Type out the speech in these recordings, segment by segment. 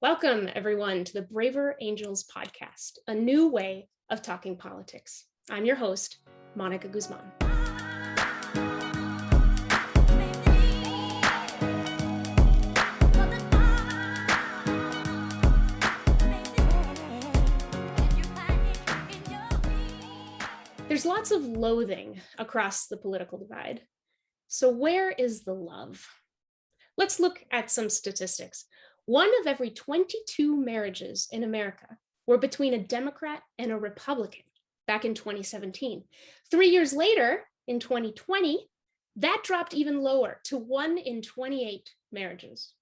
Welcome, everyone, to the Braver Angels podcast, a new way of talking politics. I'm your host, Mónica Guzmán. There's lots of loathing across the political divide. So where is the love? Let's look at some statistics. 1 of every 22 marriages in America were between a Democrat and a Republican back in 2017. 3 years later, in 2020, that dropped even lower to 1 in 28 marriages.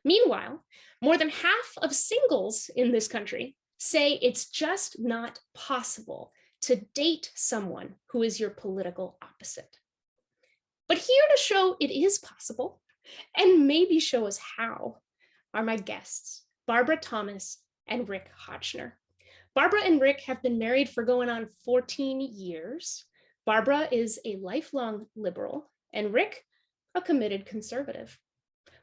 Meanwhile, more than half of singles in this country say it's just not possible to date someone who is your political opposite. But here to show it is possible, and maybe show us how, are my guests, Barbara Thomas and Rick Hotchner. Barbara and Rick have been married for going on 14 years. Barbara is a lifelong liberal, and Rick, a committed conservative.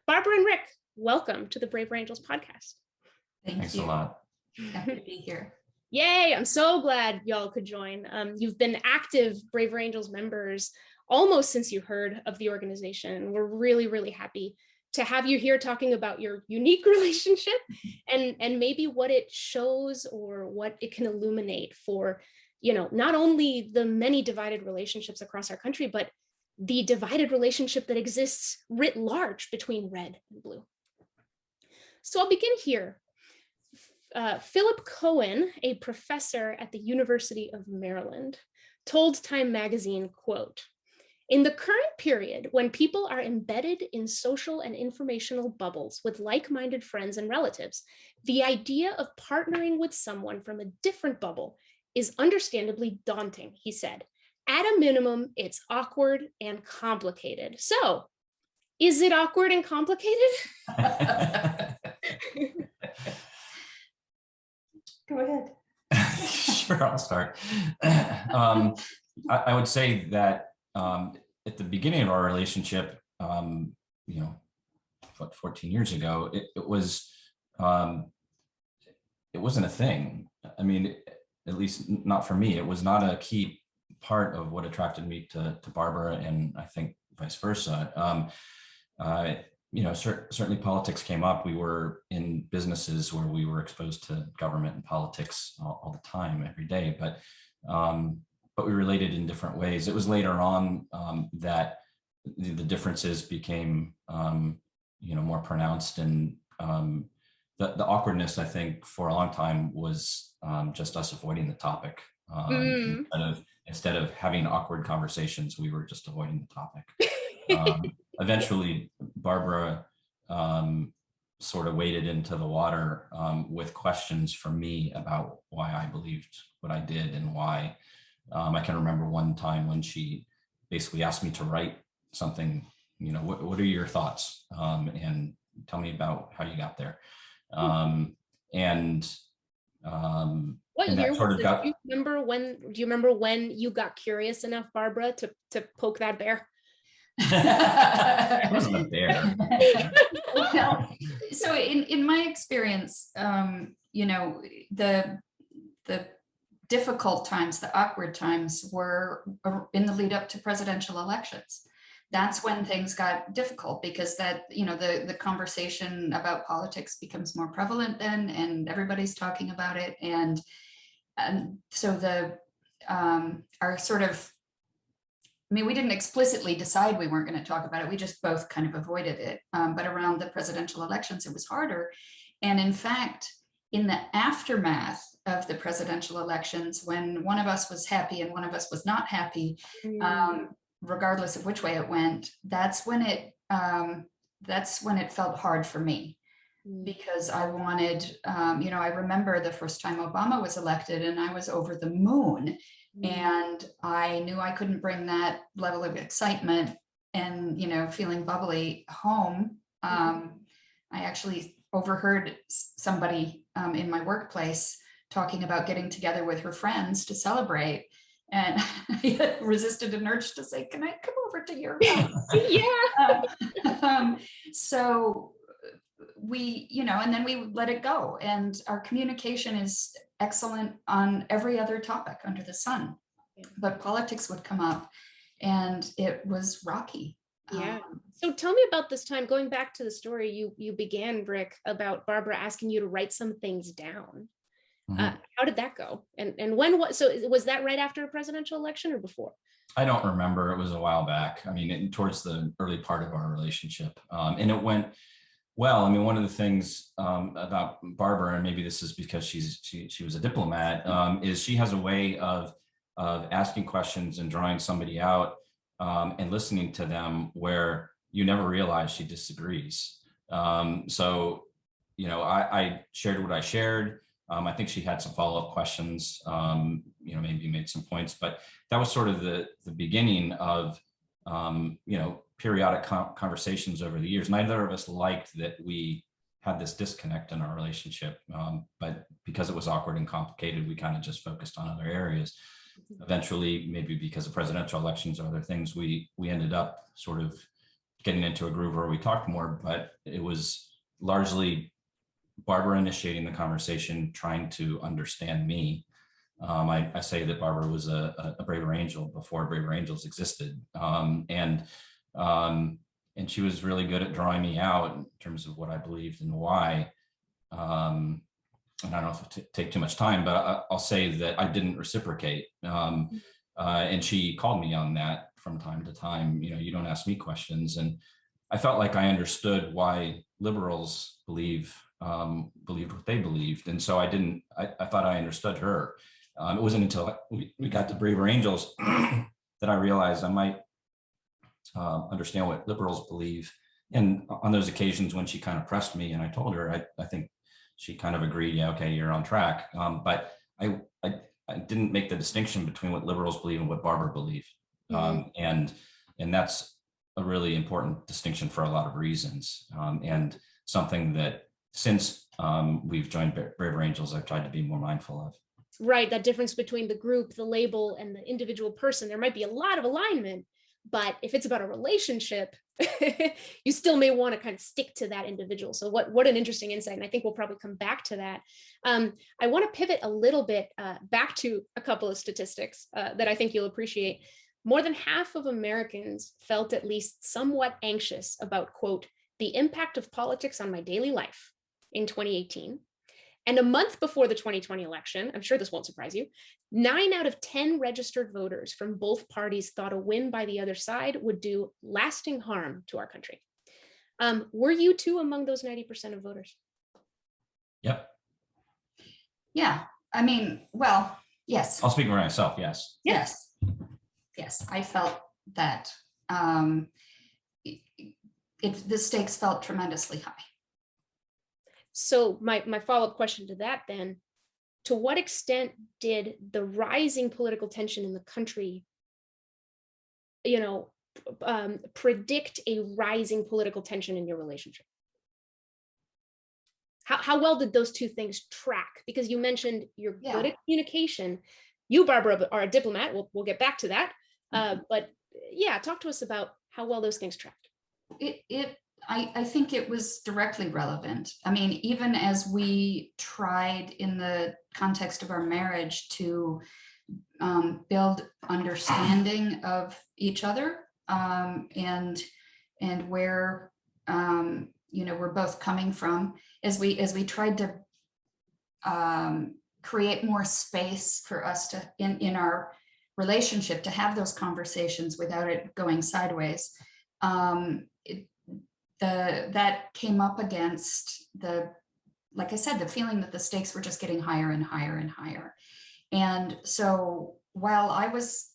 Barbara and Rick, welcome to the Braver Angels podcast. Thanks a lot. Happy to be here. Yay, I'm so glad y'all could join. You've been active Braver Angels members almost since you heard of the organization. We're really, really happy to have you here talking about your unique relationship and maybe what it shows or what it can illuminate for, not only the many divided relationships across our country, but the divided relationship that exists writ large between red and blue. So I'll begin here. Philip Cohen, a professor at the University of Maryland, told Time magazine, quote, "In the current period, when people are embedded in social and informational bubbles with like-minded friends and relatives, the idea of partnering with someone from a different bubble is understandably daunting," he said. "At a minimum, it's awkward and complicated." So, is it awkward and complicated? Go ahead. Sure, I'll start. I would say that at the beginning of our relationship, 14 years ago, it wasn't a thing. I mean, at least not for me. It was not a key part of what attracted me to Barbara, and I think vice versa. Certainly politics came up. We were in businesses where we were exposed to government and politics all the time, every day, but we related in different ways. It was later on that the differences became, more pronounced, and the awkwardness, I think, for a long time was just us avoiding the topic. Instead of having awkward conversations, we were just avoiding the topic. Eventually, Barbara sort of waded into the water with questions from me about why I believed what I did and why. I can remember one time when she basically asked me to write something, what are your thoughts? And tell me about how you got there. What year was this? Do you remember when you got curious enough, Barbara, to poke that bear? It wasn't a bear. Well, so in my experience, the difficult times, the awkward times were in the lead up to presidential elections. That's when things got difficult, because the conversation about politics becomes more prevalent then, and everybody's talking about it. And so our sort of, we didn't explicitly decide we weren't going to talk about it. We just both kind of avoided it. But around the presidential elections, it was harder. And in fact, in the aftermath of the presidential elections, when one of us was happy and one of us was not happy, regardless of which way it went, that's when it felt hard for me, because I wanted, I remember the first time Obama was elected and I was over the moon, and I knew I couldn't bring that level of excitement and, feeling bubbly home. I actually overheard somebody in my workplace talking about getting together with her friends to celebrate. And I resisted an urge to say, "Can I come over to your house?" Yeah. So we, and then we would let it go. And our communication is excellent on every other topic under the sun. Yeah. But politics would come up and it was rocky. Yeah. So tell me about this time, going back to the story you began, Rick, about Barbara asking you to write some things down. How did that go? And when, was that right after a presidential election or before? I don't remember. It was a while back. I mean, towards the early part of our relationship. And it went well. I mean, one of the things about Barbara, and maybe this is because she was a diplomat, is she has a way of asking questions and drawing somebody out and listening to them where you never realize she disagrees. So, I shared what I shared. I think she had some follow-up questions, maybe made some points, but that was sort of the beginning of, periodic conversations over the years. Neither of us liked that we had this disconnect in our relationship, but because it was awkward and complicated, we kind of just focused on other areas. Eventually, maybe because of presidential elections or other things, we ended up sort of getting into a groove where we talked more, but it was largely Barbara initiating the conversation, trying to understand me. I say that Barbara was a braver angel before braver angels existed. And she was really good at drawing me out in terms of what I believed and why. And I don't know if it take too much time, but I'll say that I didn't reciprocate. And she called me on that from time to time. You don't ask me questions. And I felt like I understood why liberals believed what they believed. And so I thought I understood her. It wasn't until we got to Braver Angels that I realized I might understand what liberals believe. And on those occasions when she kind of pressed me and I told her, I think she kind of agreed, yeah, okay, you're on track. But I didn't make the distinction between what liberals believe and what Barbara believed. And that's a really important distinction for a lot of reasons. And something that since we've joined Braver Angels, I've tried to be more mindful of. Right, that difference between the group, the label, and the individual person. There might be a lot of alignment, but if it's about a relationship, you still may want to kind of stick to that individual. So what an interesting insight. And I think we'll probably come back to that. I want to pivot a little bit back to a couple of statistics that I think you'll appreciate. More than half of Americans felt at least somewhat anxious about, quote, the impact of politics on my daily life in 2018. And a month before the 2020 election, I'm sure this won't surprise you, 9 out of 10 registered voters from both parties thought a win by the other side would do lasting harm to our country. Were you too among those 90% of voters? Yep. Yeah, I mean, well, yes. I'll speak for myself, yes. Yes, I felt that the stakes felt tremendously high. So my follow-up question to that then, to what extent did the rising political tension in the country, predict a rising political tension in your relationship? How well did those two things track? Because you mentioned you're good at communication. You, Barbara, are a diplomat. We'll get back to that. But yeah, talk to us about how well those things tracked. I think it was directly relevant. I mean, even as we tried in the context of our marriage to build understanding of each other and where we're both coming from, as we tried to create more space for us to in our relationship to have those conversations without it going sideways. That came up against like I said, the feeling that the stakes were just getting higher and higher and higher. And so while I was,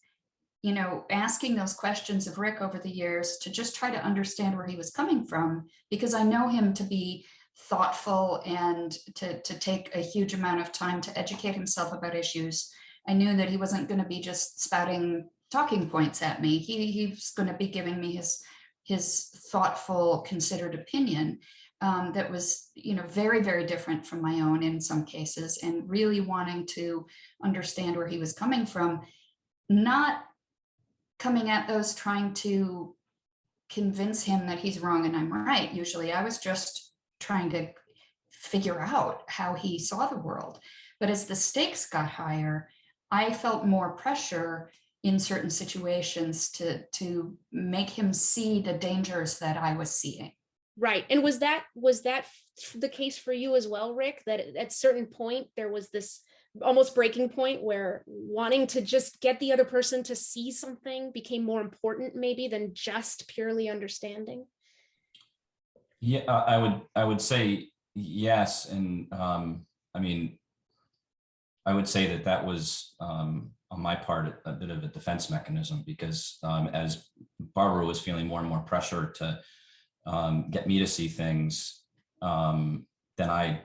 asking those questions of Rick over the years to just try to understand where he was coming from, because I know him to be thoughtful and to take a huge amount of time to educate himself about issues. I knew that he wasn't going to be just spouting talking points at me. He's going to be giving me his thoughtful, considered opinion that was, very, very different from my own in some cases, and really wanting to understand where he was coming from, not coming at those trying to convince him that he's wrong and I'm right. Usually I was just trying to figure out how he saw the world. But as the stakes got higher, I felt more pressure in certain situations to make him see the dangers that I was seeing. Right. And was that the case for you as well, Rick, that at a certain point there was this almost breaking point where wanting to just get the other person to see something became more important maybe than just purely understanding? Yeah, I would say yes. And I mean, I would say that was on my part a bit of a defense mechanism, because as Barbara was feeling more and more pressure to get me to see things, then I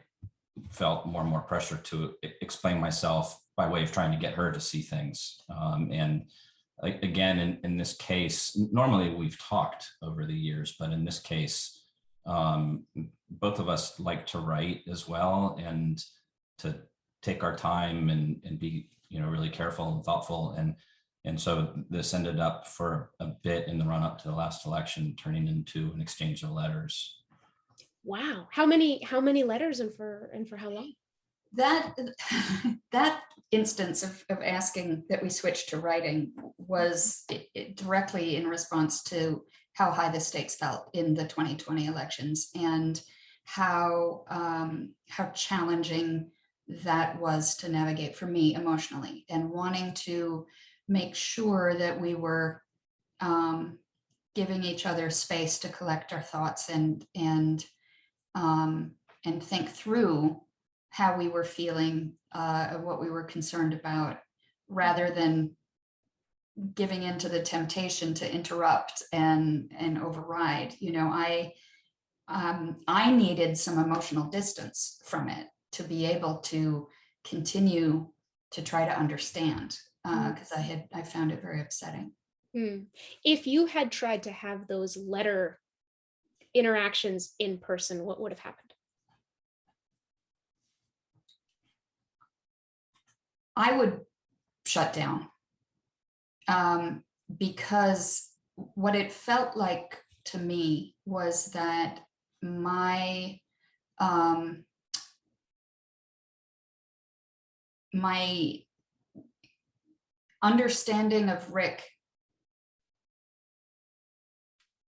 felt more and more pressure to explain myself by way of trying to get her to see things. And again, in this case, normally we've talked over the years, but in this case, both of us like to write as well, and to take our time and be, really careful and thoughtful. And so this ended up for a bit in the run up to the last election, turning into an exchange of letters. Wow. How many letters, and for how long? That instance of asking that we switch to writing was directly in response to how high the stakes felt in the 2020 elections, and how challenging that was to navigate for me emotionally, and wanting to make sure that we were giving each other space to collect our thoughts and think through how we were feeling, what we were concerned about, rather than giving into the temptation to interrupt and override. I needed some emotional distance from it to be able to continue to try to understand, because I found it very upsetting. If you had tried to have those letter interactions in person, what would have happened? I would shut down, because what it felt like to me was that my understanding of Rick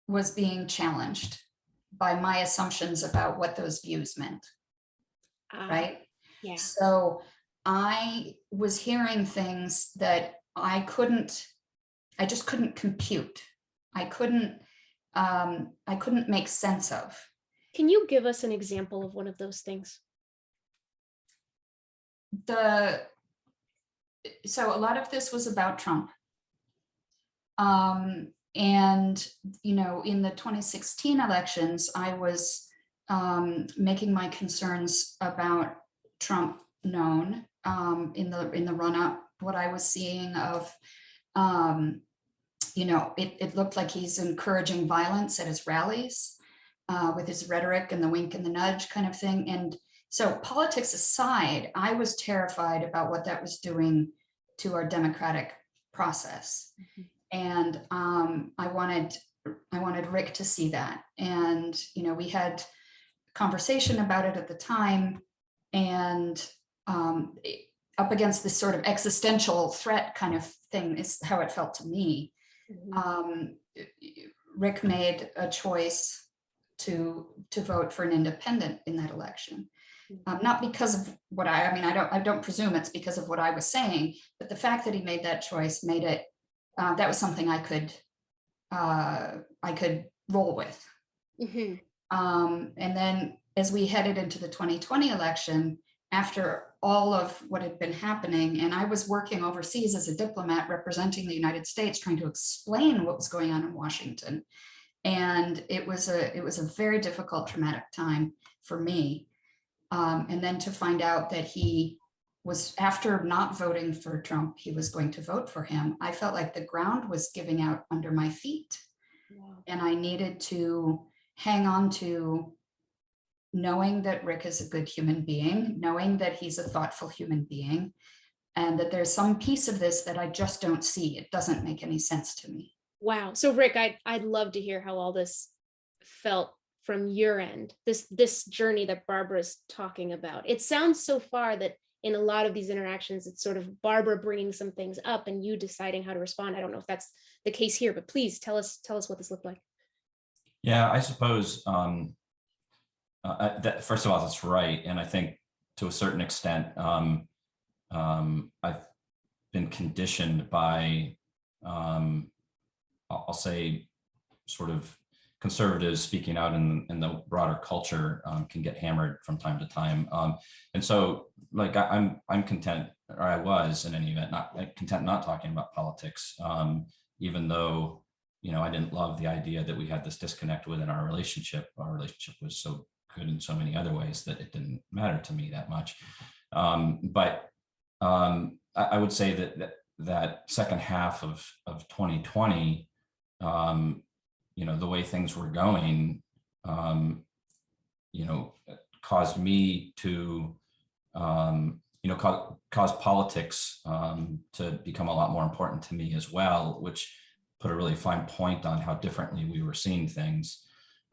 was being challenged by my assumptions about what those views meant. Right? Yeah. So I was hearing things that I just couldn't compute. I couldn't make sense of. Can you give us an example of one of those things? So a lot of this was about Trump. And, in the 2016 elections, I was making my concerns about Trump known in the run-up. What I was seeing of, it looked like he's encouraging violence at his rallies with his rhetoric and the wink and the nudge kind of thing. And so politics aside, I was terrified about what that was doing to our democratic process. And I wanted Rick to see that. And, we had a conversation about it at the time, and up against this sort of existential threat kind of thing is how it felt to me. Rick made a choice to vote for an independent in that election. Not because of what I don't presume it's because of what I was saying, but the fact that he made that choice made it, that was something I could roll with. And then as we headed into the 2020 election, after all of what had been happening, and I was working overseas as a diplomat representing the United States, trying to explain what was going on in Washington. And it was a very difficult, traumatic time for me. And then to find out that he was, after not voting for Trump, he was going to vote for him, I felt like the ground was giving out under my feet. Wow. And I needed to hang on to knowing that Rick is a good human being, knowing that he's a thoughtful human being, and that there's some piece of this that I just don't see. It doesn't make any sense to me. Wow. So Rick, I'd love to hear how all this felt from your end, this journey that Barbara's talking about? It sounds so far that in a lot of these interactions, it's sort of Barbara bringing some things up and you deciding how to respond. I don't know if that's the case here, but please tell us what this looked like. Yeah, I suppose that first of all, that's right. And I think to a certain extent, I've been conditioned by, I'll say, sort of conservatives speaking out in the broader culture can get hammered from time to time. And so like I'm content, or I was in any event, not content not talking about politics, even though, you know, I didn't love the idea that we had this disconnect within our relationship. Our relationship was so good in so many other ways that it didn't matter to me that much. But I would say that second half of 2020, you know, the way things were going, you know, caused me to, you know, cause politics to become a lot more important to me as well, which put a really fine point on how differently we were seeing things.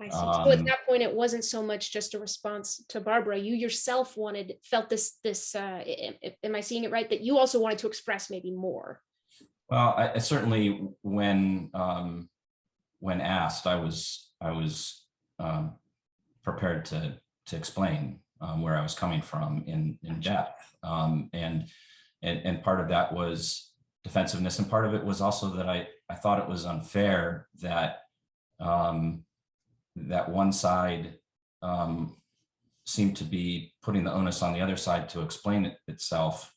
I see. So at that point, it wasn't so much just a response to Barbara. You yourself felt this, am I seeing it right, that you also wanted to express maybe more? Well, I certainly, when asked, I was prepared to explain where I was coming from in depth, and part of that was defensiveness, and part of it was also that I thought it was unfair that that one side seemed to be putting the onus on the other side to explain itself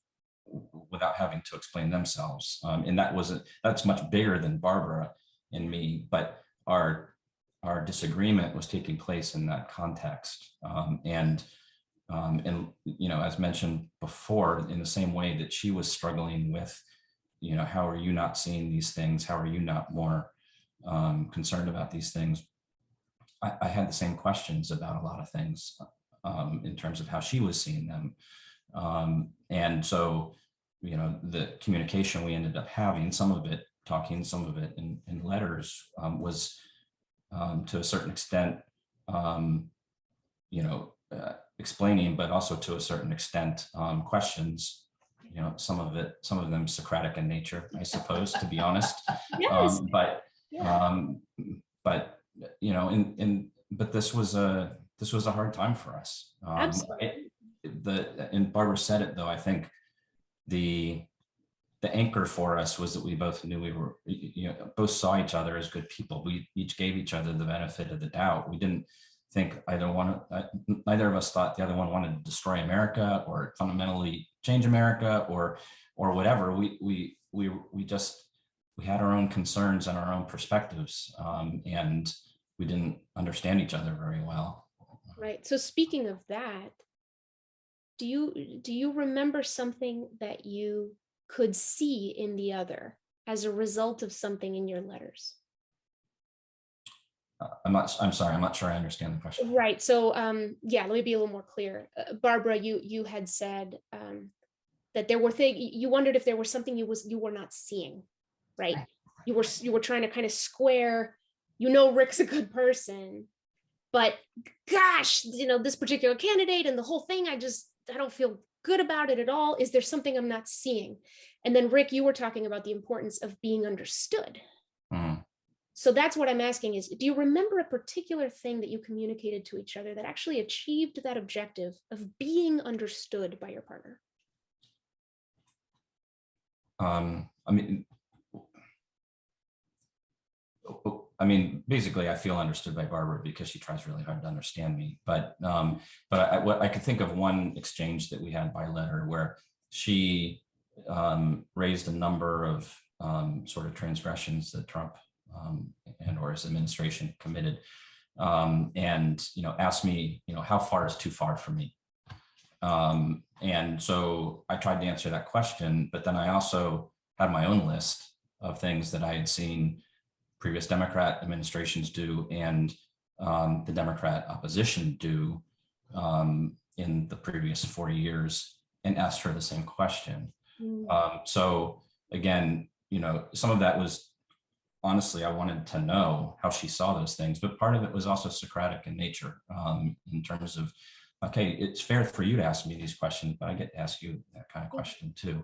without having to explain themselves, and that's much bigger than Barbara and me, but our disagreement was taking place in that context, and you know, as mentioned before, in the same way that she was struggling with, you know, how are you not seeing these things? How are you not more concerned about these things? I had the same questions about a lot of things in terms of how she was seeing them, and so, you know, the communication we ended up having, some of it talking, some of it in letters, was to a certain extent, you know, explaining, but also to a certain extent questions. You know, some of them Socratic in nature, I suppose, to be honest. Yes. But you know, but this was a hard time for us. Absolutely. And Barbara said it, though. I think the anchor for us was that we both knew we were, you know, both saw each other as good people. We each gave each other the benefit of the doubt. We didn't think neither of us thought the other one wanted to destroy America or fundamentally change America or whatever. We had our own concerns and our own perspectives, and we didn't understand each other very well. Right. So speaking of that, do you remember something that you could see in the other as a result of something in your letters? I'm sorry, I'm not sure I understand the question. Right. So yeah, let me be a little more clear. Barbara, you had said that there were things you wondered if there was something you were not seeing, right? You were trying to kind of square, you know, Rick's a good person, but gosh, you know, this particular candidate and the whole thing, I don't feel good about it at all. Is there something I'm not seeing? And then Rick, you were talking about the importance of being understood. Mm. So that's what I'm asking is, do you remember a particular thing that you communicated to each other that actually achieved that objective of being understood by your partner? I mean, basically, I feel understood by Barbara because she tries really hard to understand me. But I could think of one exchange that we had by letter where she raised a number of sort of transgressions that Trump and or his administration committed, and, you know, asked me, you know, how far is too far for me? And so I tried to answer that question, but then I also had my own list of things that I had seen previous Democrat administrations do and the Democrat opposition do in the previous 4 years, and asked her the same question. So again, you know, some of that was honestly, I wanted to know how she saw those things, but part of it was also Socratic in nature, in terms of, okay, it's fair for you to ask me these questions, but I get to ask you that kind of question too.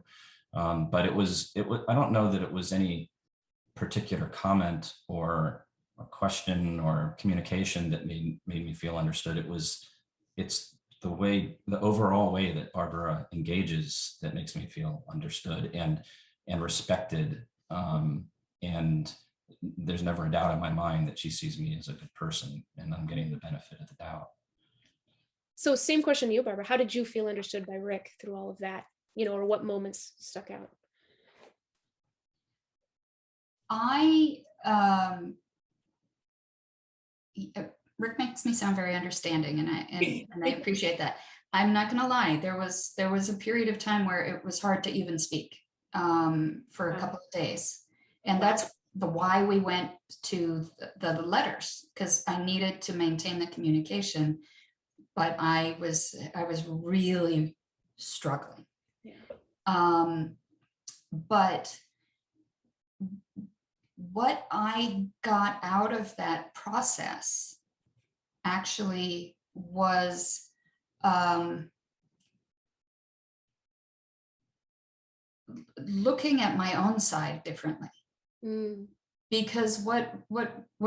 But it was, I don't know that it was any particular comment or a question or communication that made me feel understood. It's the overall way that Barbara engages that makes me feel understood and respected. And there's never a doubt in my mind that she sees me as a good person, and I'm getting the benefit of the doubt. So same question to you, Barbara. How did you feel understood by Rick through all of that, or what moments stuck out? Rick makes me sound very understanding, and I appreciate that. I'm not going to lie. There was a period of time where it was hard to even speak for a couple of days, and that's the why we went to the letters, because I needed to maintain the communication, but I was really struggling. Yeah. But what I got out of that process actually was looking at my own side differently. Because what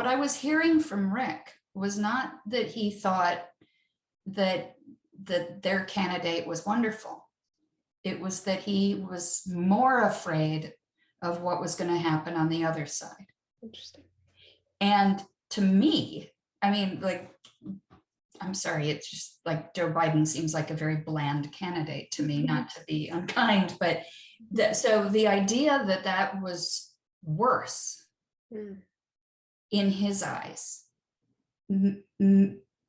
I was hearing from Rick was not that he thought that their candidate was wonderful. It was that he was more afraid of what was going to happen on the other side. Interesting. And to me, I mean, like, I'm sorry, it's just like Joe Biden seems like a very bland candidate to me, not to be unkind, but so the idea that was worse in his eyes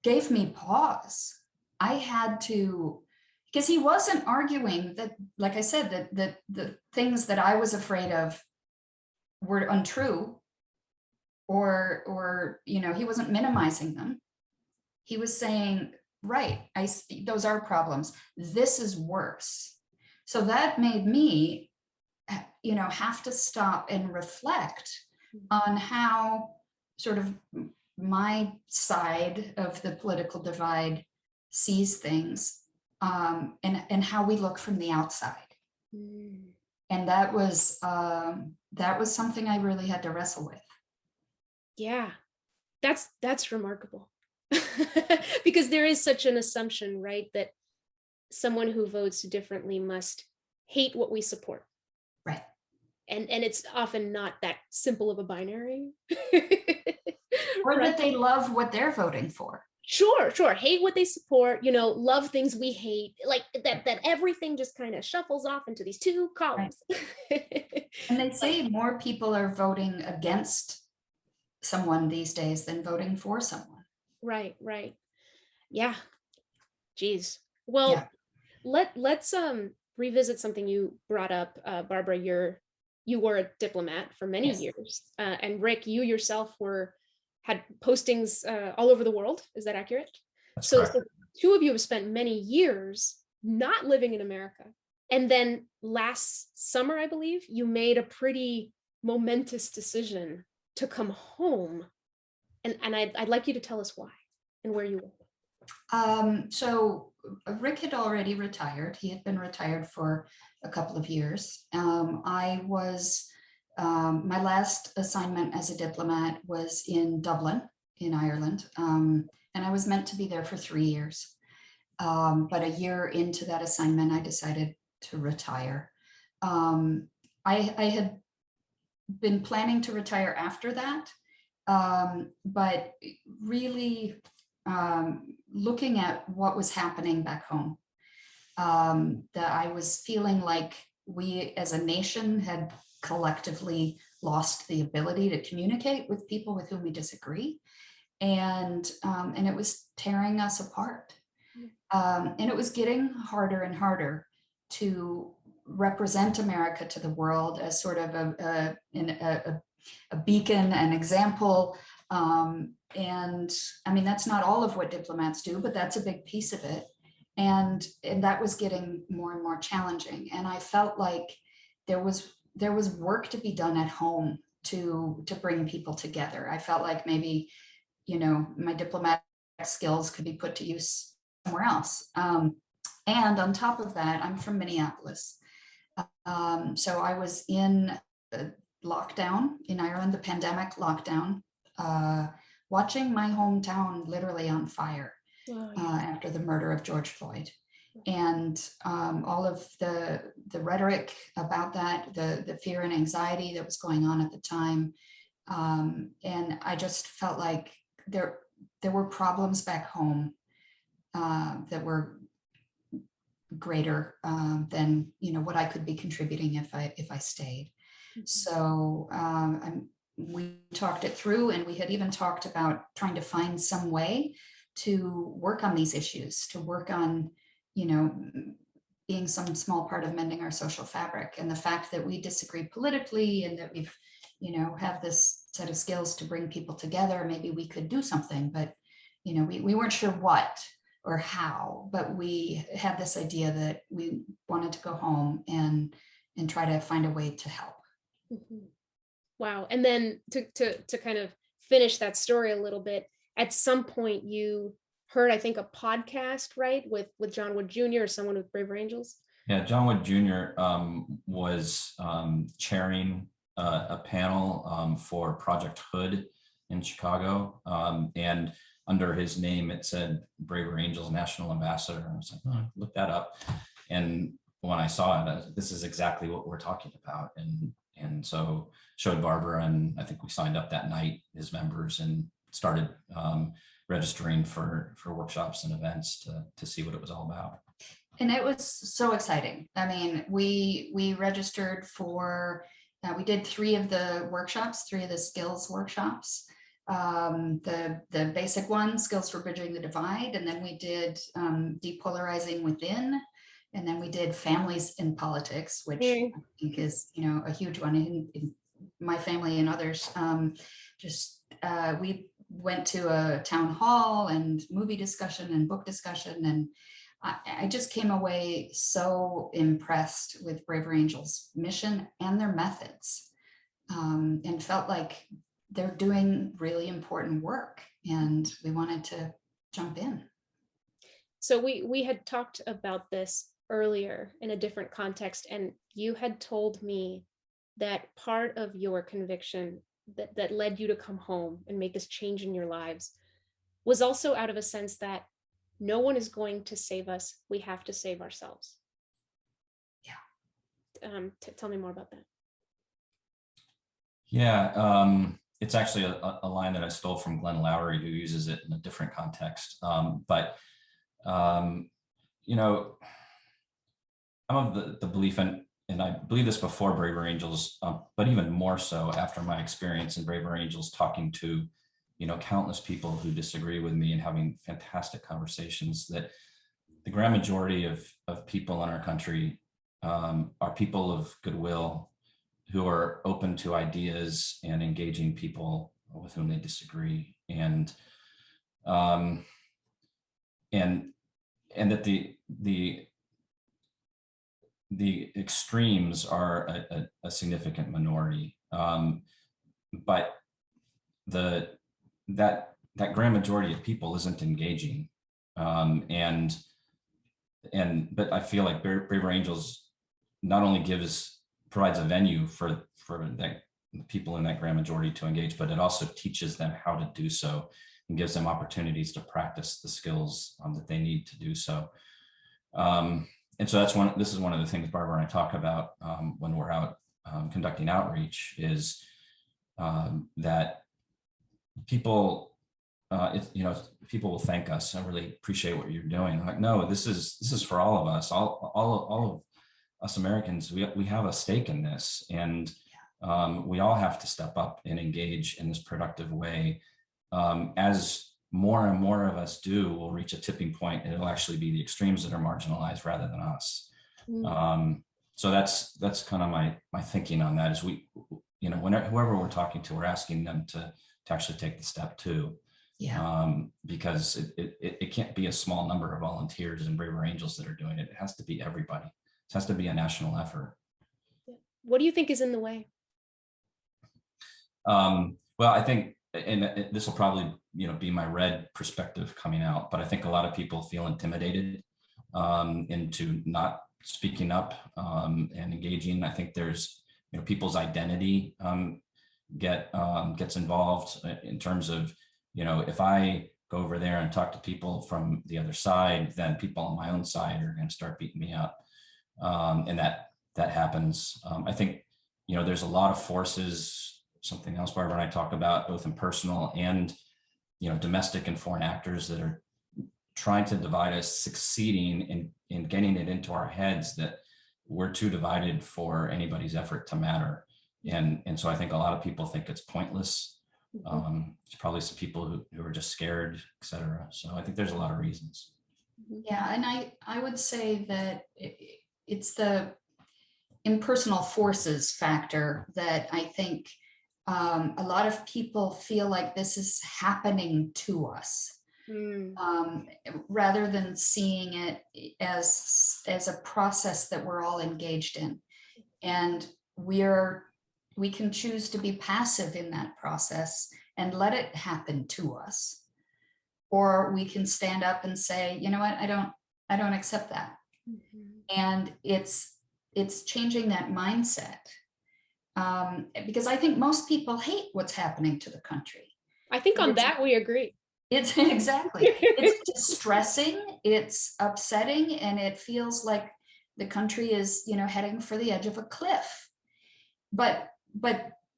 gave me pause. I had to, because he wasn't arguing that, like I said, that the things that I was afraid of were untrue, or he wasn't minimizing them. He was saying, right, those are problems. This is worse. So that made me, have to stop and reflect on how sort of my side of the political divide sees things, and how we look from the outside. And that was something I really had to wrestle with. Yeah, that's remarkable. Because there is such an assumption, right, that someone who votes differently must hate what we support. Right. And it's often not that simple of a binary. Or right? That they love what they're voting for. Sure. Hate what they support, love things we hate, like that everything just kind of shuffles off into these two columns. Right. And they say more people are voting against someone these days than voting for someone. Right. Yeah. Geez. Well, yeah. Let's revisit something you brought up, Barbara. You were a diplomat for many years, and Rick, you yourself had postings all over the world. Is that accurate? That's so correct. Two of you have spent many years not living in America, and then last summer, I believe, you made a pretty momentous decision to come home. And I'd like you to tell us why and where you were. So Rick had already retired. He had been retired for a couple of years. I was, my last assignment as a diplomat was in Dublin, in Ireland. And I was meant to be there for 3 years. But a year into that assignment, I decided to retire. I had been planning to retire after that. But really looking at what was happening back home, that I was feeling like we as a nation had collectively lost the ability to communicate with people with whom we disagree. And it was tearing us apart. And it was getting harder and harder to represent America to the world as sort of a beacon, an example. And I mean, that's not all of what diplomats do, but that's a big piece of it. And that was getting more and more challenging. And I felt like there was work to be done at home to bring people together. I felt like maybe, you know, my diplomatic skills could be put to use somewhere else. And on top of that, I'm from Minneapolis. So I was in lockdown in Ireland, the pandemic lockdown, watching my hometown literally on fire after the murder of George Floyd. And all of the rhetoric about that, the fear and anxiety that was going on at the time. And I just felt like there were problems back home that were greater than, you know, what I could be contributing if I stayed. So we talked it through, and we had even talked about trying to find some way to work on these issues, to work on, you know, being some small part of mending our social fabric. And the fact that we disagree politically and that we've, you know, have this set of skills to bring people together, maybe we could do something, but, you know, we weren't sure what or how, but we had this idea that we wanted to go home and try to find a way to help. Wow. And then to kind of finish that story a little bit, at some point you heard, I think, a podcast, right, with John Wood Jr. or someone with Braver Angels? Yeah, John Wood Jr. Was chairing a panel for Project Hood in Chicago. And under his name, it said Braver Angels National Ambassador. I was like, oh, look that up. And when I saw it, this is exactly what we're talking about. And so showed Barbara, and I think we signed up that night as members and started registering for workshops and events to see what it was all about. And it was so exciting. I mean, we registered for, we did 3 of the workshops, 3 of the skills workshops. The basic one, skills for bridging the divide, and then we did depolarizing within, and then we did families in politics, which I think is, you know, a huge one in my family and others. We went to a town hall and movie discussion and book discussion, and I just came away so impressed with Braver Angels' mission and their methods, and felt like they're doing really important work, and we wanted to jump in. So we had talked about this earlier in a different context, and you had told me that part of your conviction that led you to come home and make this change in your lives was also out of a sense that no one is going to save us. We have to save ourselves. Yeah. Tell me more about that. Yeah, it's actually a line that I stole from Glenn Lowry, who uses it in a different context. You know, I'm of the belief, and I believe this before Braver Angels, but even more so after my experience in Braver Angels, talking to, you know, countless people who disagree with me and having fantastic conversations, that the grand majority of people in our country are people of goodwill, who are open to ideas and engaging people with whom they disagree, and that the extremes are a significant minority, but that grand majority of people isn't engaging, but I feel like Braver Angels not only provides a venue for that people in that grand majority to engage, but it also teaches them how to do so and gives them opportunities to practice the skills that they need to do so. And so this is one of the things Barbara and I talk about when we're out conducting outreach, is that people, people will thank us. I really appreciate what you're doing. I'm like, no, this is for all of us, all of us Americans. We have a stake in this, and we all have to step up and engage in this productive way. As more and more of us do, we'll reach a tipping point, and it'll actually be the extremes that are marginalized rather than us. So that's kind of my thinking on that. Is whoever we're talking to, we're asking them to actually take the step too. Yeah. Because it can't be a small number of volunteers and Braver Angels that are doing it. It has to be everybody. It has to be a national effort. What do you think is in the way? Well, I think, and this will probably, be my red perspective coming out, but I think a lot of people feel intimidated into not speaking up and engaging. I think there's, people's identity gets involved in terms of, if I go over there and talk to people from the other side, then people on my own side are going to start beating me up, and that happens. I think, there's a lot of forces. Something else Barbara and I talk about, both in personal and domestic and foreign actors, that are trying to divide us, succeeding in getting it into our heads that we're too divided for anybody's effort to matter. And so I think a lot of people think it's pointless. There's probably some people who are just scared, et cetera. So I think there's a lot of reasons. Yeah, and I would say that it's the impersonal forces factor that I think a lot of people feel like this is happening to us, rather than seeing it as a process that we're all engaged in. And we can choose to be passive in that process and let it happen to us. Or we can stand up and say, you know what, I don't accept that. And it's changing that mindset. Because I think most people hate what's happening to the country. I think on that we agree. It's exactly. It's distressing, it's upsetting, and it feels like the country is, heading for the edge of a cliff. But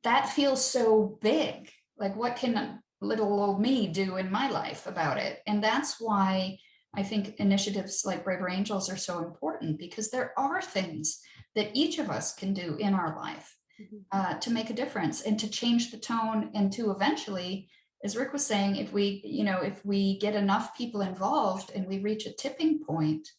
that feels so big. Like, what can little old me do in my life about it? And that's why I think initiatives like Braver Angels are so important, because there are things that each of us can do in our life to make a difference and to change the tone, and to eventually, as Rick was saying, if we get enough people involved and we reach a tipping point,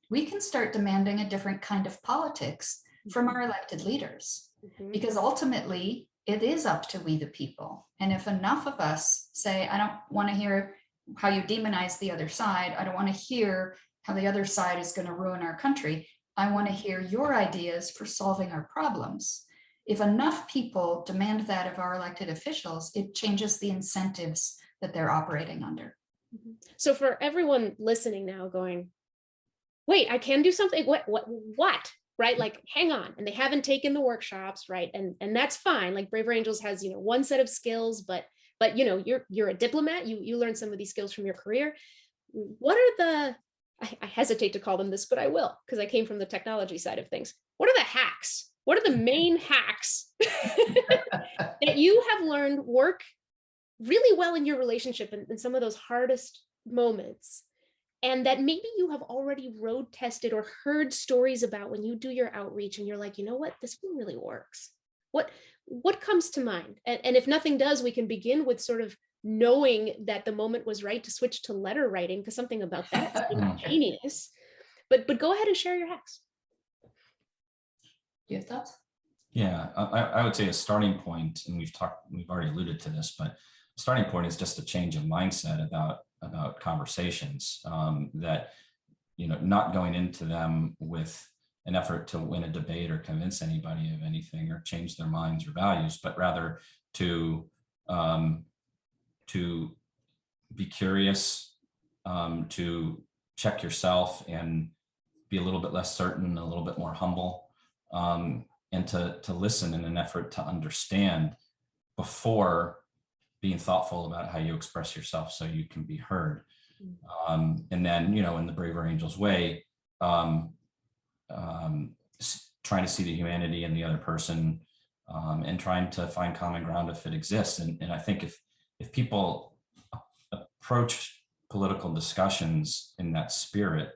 we can start demanding a different kind of politics from our elected leaders, because ultimately it is up to we the people. And if enough of us say, I don't want to hear how you demonize the other side, I don't want to hear how the other side is going to ruin our country, I want to hear your ideas for solving our problems. If enough people demand that of our elected officials, it changes the incentives that they're operating under. So for everyone listening now going, wait, I can do something? What? Right? Like, hang on. And they haven't taken the workshops, right? And that's fine. Like, Braver Angels has, one set of skills, but you're a diplomat. You learn some of these skills from your career. What are I hesitate to call them this, but I will, because I came from the technology side of things. What are the hacks? What are the main hacks that you have learned work really well in your relationship in some of those hardest moments, and that maybe you have already road tested or heard stories about when you do your outreach and you're like, you know what, this one really works? What comes to mind? And if nothing does, we can begin with sort of knowing that the moment was right to switch to letter writing, because something about that is ingenious. But go ahead and share your hacks. Do you have thoughts? Yeah, I would say a starting point, and we've already alluded to this, but starting point is just a change of mindset about conversations, that, not going into them with an effort to win a debate or convince anybody of anything or change their minds or values, but rather to be curious, to check yourself and be a little bit less certain, a little bit more humble, and to listen in an effort to understand before being thoughtful about how you express yourself so you can be heard. And then, in the Braver Angels way, trying to see the humanity in the other person, and trying to find common ground if it exists. And I think if people approach political discussions in that spirit,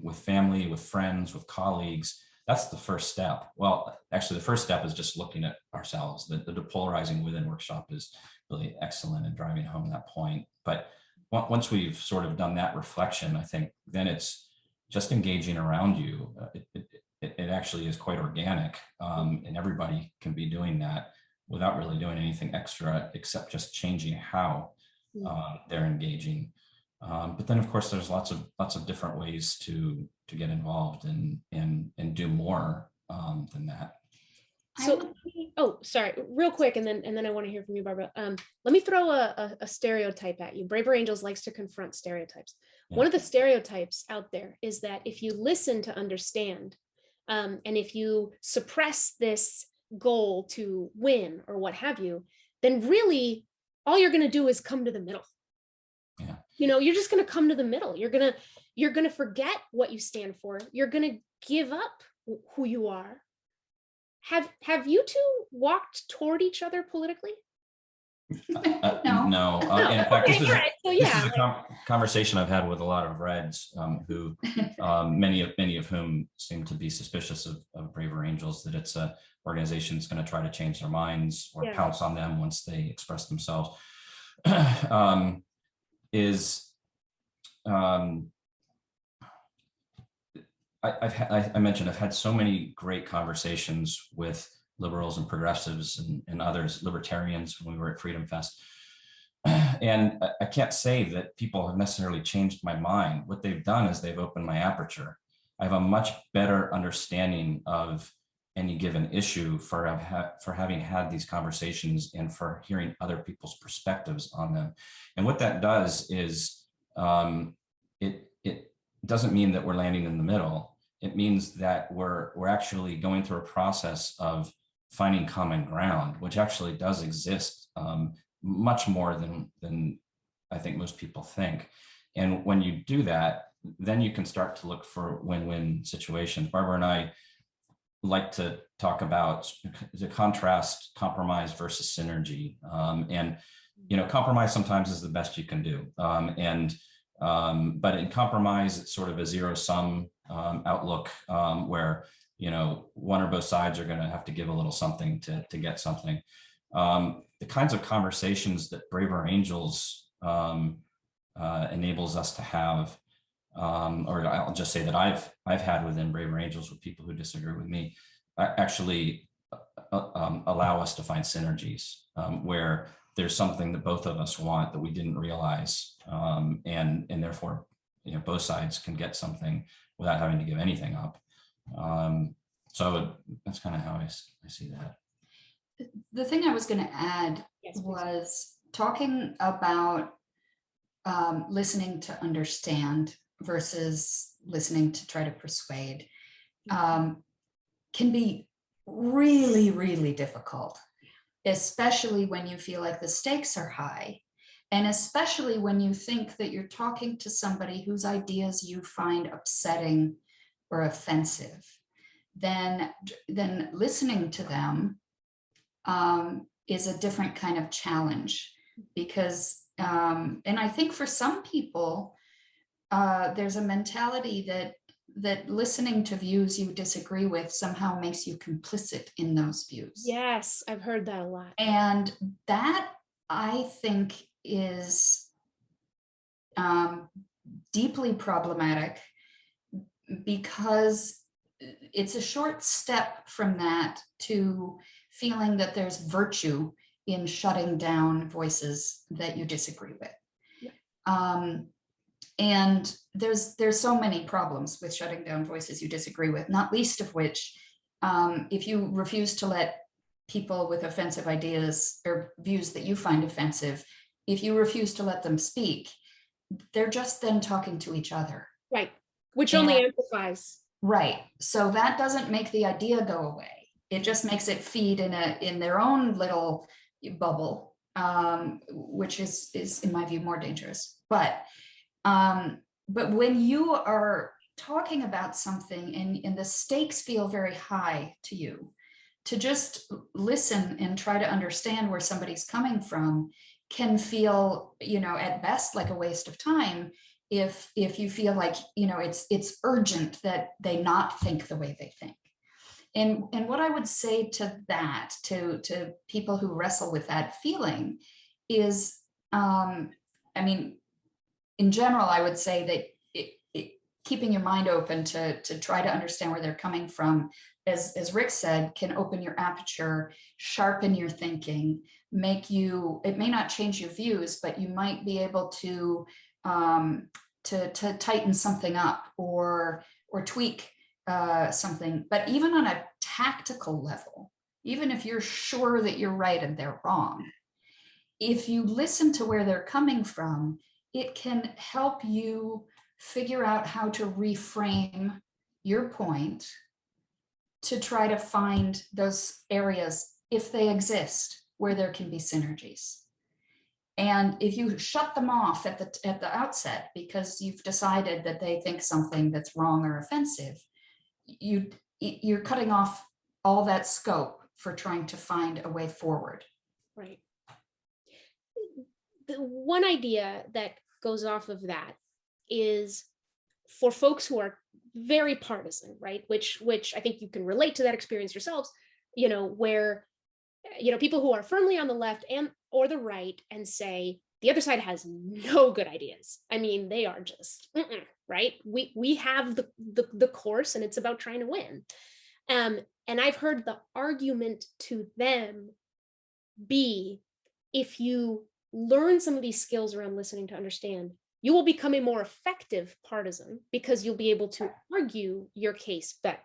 with family, with friends, with colleagues, that's the first step. Well, actually, the first step is just looking at ourselves. The depolarizing within workshop is really excellent in driving home that point. But once we've sort of done that reflection, I think then it's just engaging around you. It actually is quite organic, and everybody can be doing that without really doing anything extra except just changing how they're engaging. But then, of course, there's lots of different ways to get involved and do more than that. So, oh, sorry, real quick, and then I want to hear from you, Barbara. Let me throw a stereotype at you. Braver Angels likes to confront stereotypes. Yeah. One of the stereotypes out there is that if you listen to understand, and if you suppress this goal to win or what have you, then really all you're going to do is come to the middle. Yeah. You know, you're just going to come to the middle. You're going to forget what you stand for. You're going to give up who you are. Have you two walked toward each other politically? No. No. In fact, Okay, right. So, this yeah, is a conversation I've had with a lot of Reds who, many of whom seem to be suspicious of Braver Angels, that it's a organization that's going to try to change their minds or Yeah. pounce on them once they express themselves. I mentioned I've had so many great conversations with liberals and progressives and others, libertarians, when we were at Freedom Fest. And I can't say that people have necessarily changed my mind. What they've done is they've opened my aperture. I have a much better understanding of any given issue for having had these conversations and for hearing other people's perspectives on them. And what that does is it doesn't mean that we're landing in the middle. It means that we're actually going through a process of finding common ground, which actually does exist much more than I think most people think. And when you do that, then you can start to look for win-win situations. Barbara and I like to talk about the contrast compromise versus synergy. And, you know, compromise sometimes is the best you can do. But in compromise, it's sort of a zero-sum outlook where, you know, one or both sides are going to have to give a little something to get something. The kinds of conversations that Braver Angels enables us to have, or I'll just say that I've had within Braver Angels with people who disagree with me, actually allow us to find synergies where there's something that both of us want that we didn't realize, and therefore, you know, both sides can get something without having to give anything up. So that's kind of how I see that. The thing I was going to add was talking about listening to understand versus listening to try to persuade can be really, really difficult, especially when you feel like the stakes are high, and especially when you think that you're talking to somebody whose ideas you find upsetting or offensive. Then listening to them is a different kind of challenge, because and I think for some people there's a mentality that listening to views you disagree with somehow makes you complicit in those views. Yes, I've heard that a lot. And that, I think, is deeply problematic, because it's a short step from that to feeling that there's virtue in shutting down voices that you disagree with. Yeah. And there's so many problems with shutting down voices you disagree with, not least of which, if you refuse to let people with offensive ideas or views that you find offensive, if you refuse to let them speak, they're just then talking to each other. Right, which only amplifies. Right, so that doesn't make the idea go away. It just makes it feed in their own little bubble, which is in my view more dangerous. But when you are talking about something and the stakes feel very high to you, to just listen and try to understand where somebody's coming from can feel, you know, at best like a waste of time if you feel like, you know, it's urgent that they not think the way they think. And what I would say to that, to people who wrestle with that feeling is, I mean, in general, I would say that keeping your mind open to try to understand where they're coming from, as Rick said, can open your aperture, sharpen your thinking, it may not change your views, but you might be able to tighten something up or tweak something. But even on a tactical level, even if you're sure that you're right and they're wrong, if you listen to where they're coming from, it can help you figure out how to reframe your point to try to find those areas, if they exist, where there can be synergies. And if you shut them off at the outset because you've decided that they think something that's wrong or offensive, you're cutting off all that scope for trying to find a way forward. Right. The one idea that goes off of that is for folks who are very partisan, right? Which I think you can relate to that experience yourselves, where people who are firmly on the left and or the right and say the other side has no good ideas. I mean, they are just right. We have the course, and it's about trying to win. And I've heard the argument to them be, if you learn some of these skills around listening to understand, you will become a more effective partisan because you'll be able to argue your case better.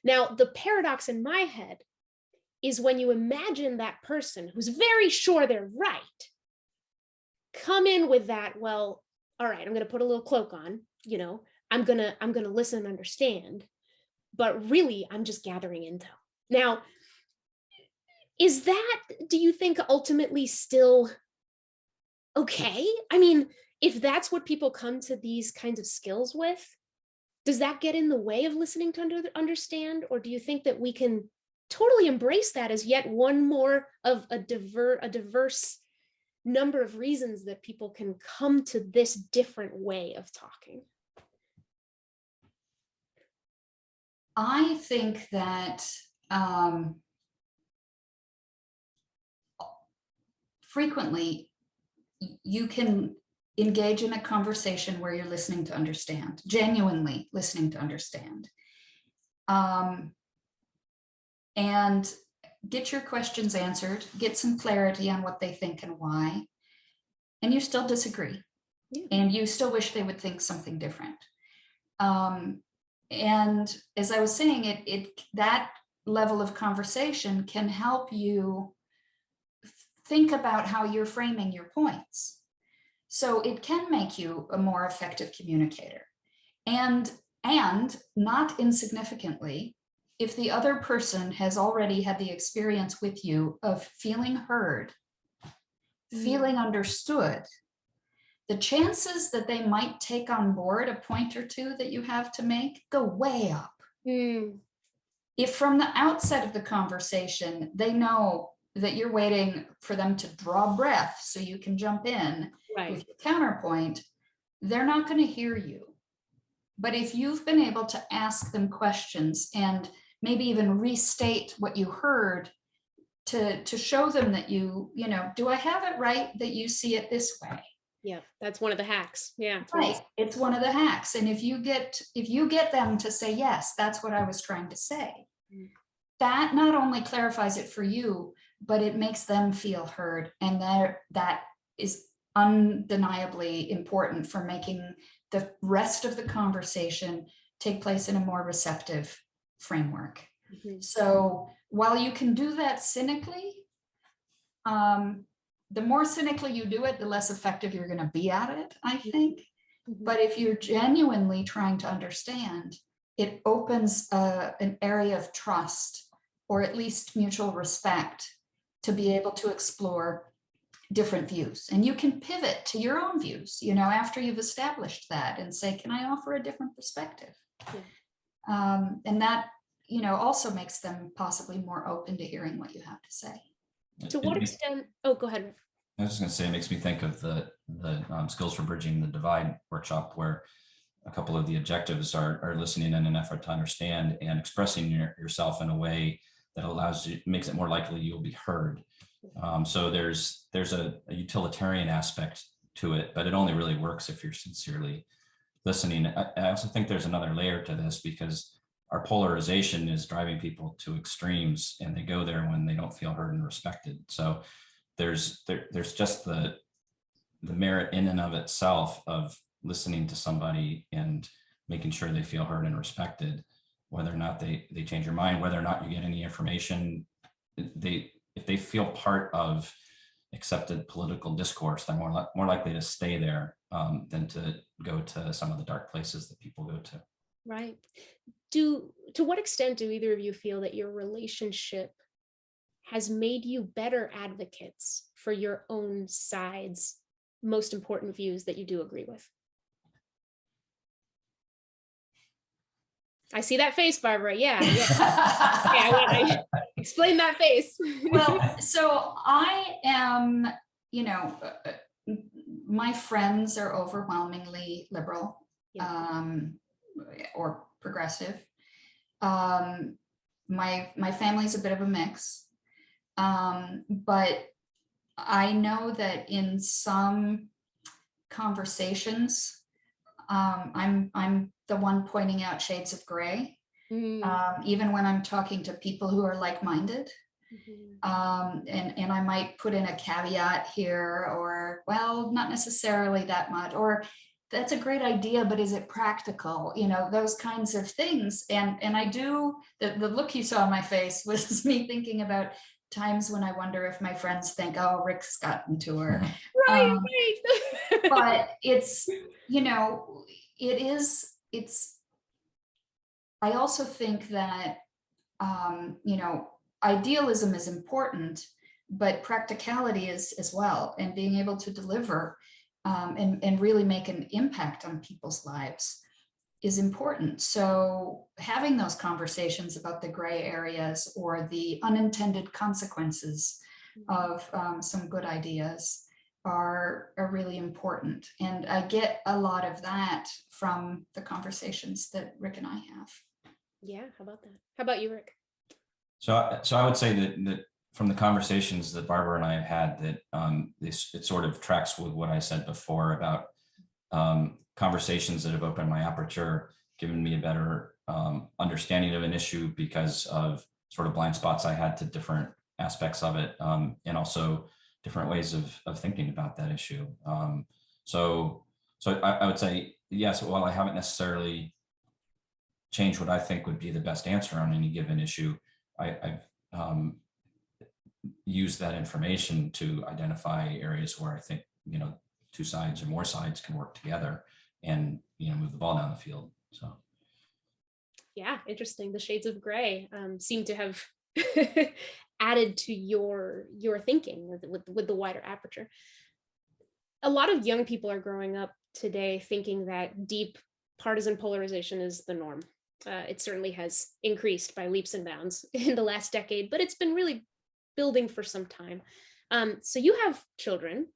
Now, the paradox in my head is when you imagine that person who's very sure they're right, come in with that, well, all right, I'm going to put a little cloak on, I'm going to listen and understand, but really I'm just gathering intel. Now, is that, do you think, ultimately still okay? I mean, if that's what people come to these kinds of skills with, does that get in the way of listening to understand? Or do you think that we can totally embrace that as yet one more of a diverse number of reasons that people can come to this different way of talking? I think that frequently you can engage in a conversation where you're listening to understand, genuinely listening to understand, and get your questions answered, get some clarity on what they think and why, and you still disagree. Yeah. And you still wish they would think something different. And as I was saying, that level of conversation can help you think about how you're framing your points. So it can make you a more effective communicator. And not insignificantly, if the other person has already had the experience with you of feeling heard, feeling understood, the chances that they might take on board a point or two that you have to make go way up. If from the outset of the conversation, they know that you're waiting for them to draw breath so you can jump in with your counterpoint, they're not going to hear you. But if you've been able to ask them questions and maybe even restate what you heard to show them that do I have it right that you see it this way? Yeah, that's one of the hacks. Yeah, right. It's one of the hacks. And if you get them to say, yes, that's what I was trying to say, that not only clarifies it for you, but it makes them feel heard. And that is undeniably important for making the rest of the conversation take place in a more receptive framework. So while you can do that cynically, the more cynically you do it, the less effective you're going to be at it, I think. But if you're genuinely trying to understand, it opens an area of trust, or at least mutual respect, to be able to explore different views. And you can pivot to your own views, after you've established that, and say, can I offer a different perspective? And that, also makes them possibly more open to hearing what you have to say. To what extent? Oh, go ahead. I was just going to say, it makes me think of the Skills for Bridging the Divide workshop, where a couple of the objectives are listening in an effort to understand and expressing yourself in a way that makes it more likely you'll be heard. So there's a utilitarian aspect to it, but it only really works if you're sincerely listening. I also think there's another layer to this, because our polarization is driving people to extremes, and they go there when they don't feel heard and respected. So there's just the merit in and of itself of listening to somebody and making sure they feel heard and respected, whether or not they change your mind, whether or not you get any information if they feel part of accepted political discourse, they're more likely to stay there than to go to some of the dark places that people go to. Right. To what extent do either of you feel that your relationship has made you better advocates for your own side's most important views that you do agree with? I see that face, Barbara. Yeah. I explain that face. Well, so I am, my friends are overwhelmingly liberal, or progressive. My family's a bit of a mix, but I know that in some conversations, I'm the one pointing out shades of gray, even when I'm talking to people who are like-minded. And I might put in a caveat here, or, well, not necessarily that much, or that's a great idea, but is it practical? Those kinds of things. And I do, the look you saw on my face was me thinking about times when I wonder if my friends think, oh, Rick's gotten to her. Right. But it's, I also think that, idealism is important, but practicality is as well, and being able to deliver and really make an impact on people's lives is important. So having those conversations about the gray areas or the unintended consequences of some good ideas are really important. And I get a lot of that from the conversations that Rick and I have. Yeah, how about that? How about you, Rick? So I would say that from the conversations that Barbara and I have had, that it sort of tracks with what I said before about conversations that have opened my aperture, given me a better understanding of an issue because of sort of blind spots I had to different aspects of it, and also different ways of thinking about that issue. So I would say, yes, while I haven't necessarily changed what I think would be the best answer on any given issue, I've used that information to identify areas where I think, two sides or more sides can work together and, move the ball down the field. So. Yeah, interesting. The shades of gray seem to have added to your thinking with the wider aperture. A lot of young people are growing up today thinking that deep partisan polarization is the norm. It certainly has increased by leaps and bounds in the last decade, but it's been really building for some time. So you have children,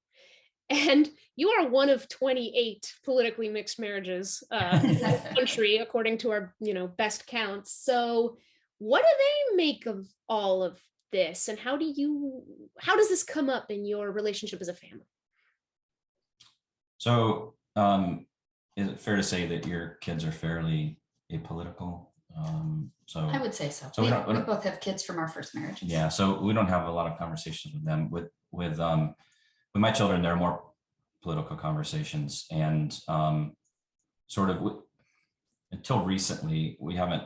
and you are one of 28 politically mixed marriages in the country, according to our best counts. So what do they make of all of this, and how does this come up in your relationship as a family? So is it fair to say that your kids are fairly apolitical? So I would say so. We both have kids from our first marriages. Yeah, so we don't have a lot of conversations with them. With my children, there are more political conversations, and sort of until recently, we haven't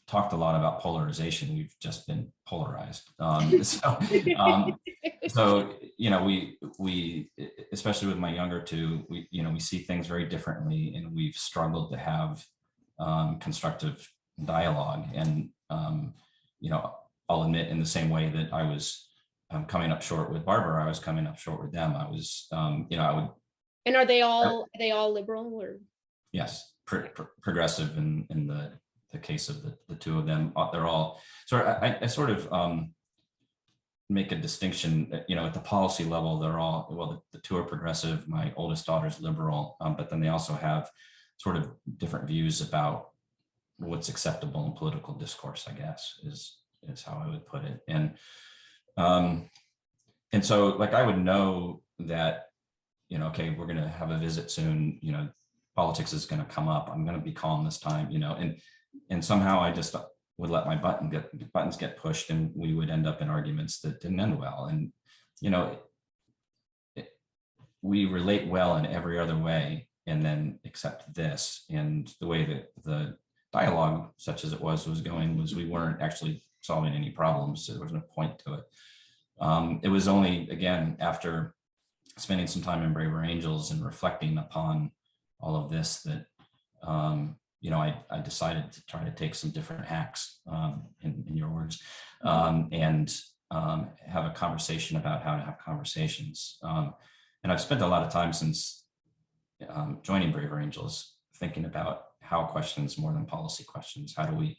talked a lot about polarization. We've just been polarized. So we especially with my younger two, we see things very differently, and we've struggled to have constructive dialogue. And I'll admit, in the same way that I was coming up short with Barbara, I was coming up short with them. I was, I would. And are they all liberal, or? Yes, progressive in the case of the two of them. They're all. So I sort of make a distinction that, at the policy level, they're all, well, the two are progressive. My oldest daughter's liberal, but then they also have sort of different views about what's acceptable in political discourse, I guess, is how I would put it. And so, like, I would know that, okay, we're going to have a visit soon, politics is going to come up. I'm going to be calm this time, and somehow I just would let my buttons get pushed, and we would end up in arguments that didn't end well. And, we relate well in every other way, and then accept this. And the way that the dialogue, such as it was going, was we weren't actually solving any problems. So there was no point to it. It was only, again, after spending some time in Braver Angels and reflecting upon all of this that, you know, I decided to try to take some different hacks, in your words, and have a conversation about how to have conversations. And I've spent a lot of time since joining Braver Angels thinking about how questions more than policy questions. How do we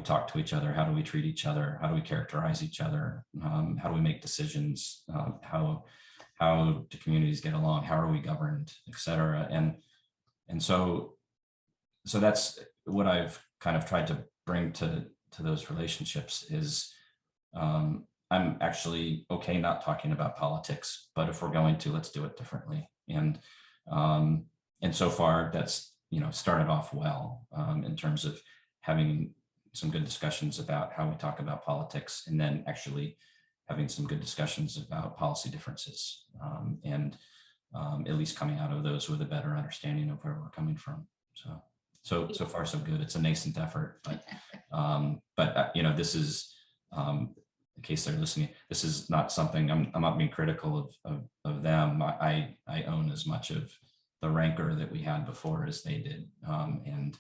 talk to each other? How do we treat each other? How do we characterize each other? How do we make decisions? How do communities get along? How are we governed, et cetera? And so that's what I've kind of tried to bring to those relationships is, I'm actually okay not talking about politics, but if we're going to, let's do it differently. And so far that's, you know, started off well, in terms of having some good discussions about how we talk about politics, and then actually having some good discussions about policy differences, and at least coming out of those with a better understanding of where we're coming from. So far so good. It's a nascent effort, but you know, this is, in case they're listening, this is not something I'm not being critical of them. I own as much of the rancor that we had before as they did, and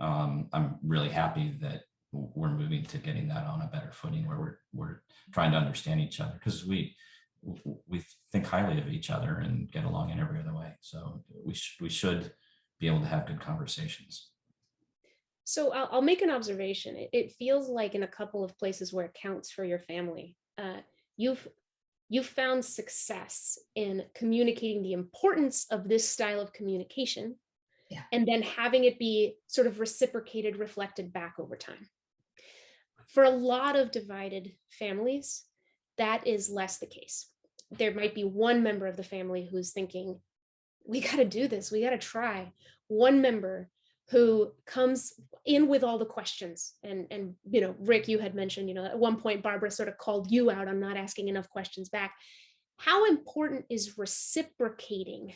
I'm really happy that we're moving to getting that on a better footing, where we're trying to understand each other, because we think highly of each other and get along in every other way. So we should be able to have good conversations. So I'll make an observation. It feels like in a couple of places where it counts for your family, you've found success in communicating the importance of this style of communication, yeah, and then having it be sort of reciprocated, reflected back over time. For a lot of divided families, that is less the case. There might be one member of the family who's thinking, we got to do this, we got to try. One member who comes in with all the questions, and you know, Rick, you had mentioned, you know, at one point Barbara sort of called you out on not asking enough questions back. How important is reciprocating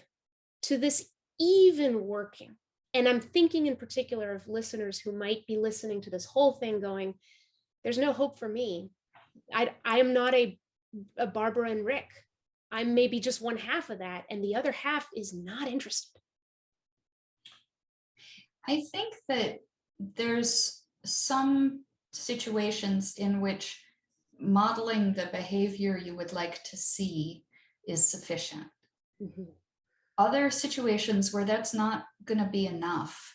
to this even working? And I'm thinking in particular of listeners who might be listening to this whole thing going, there's no hope for me. I am not a Barbara and Rick. I'm maybe just one half of that, and the other half is not interested. I think that there's some situations in which modeling the behavior you would like to see is sufficient. Mm-hmm. Other situations where that's not going to be enough.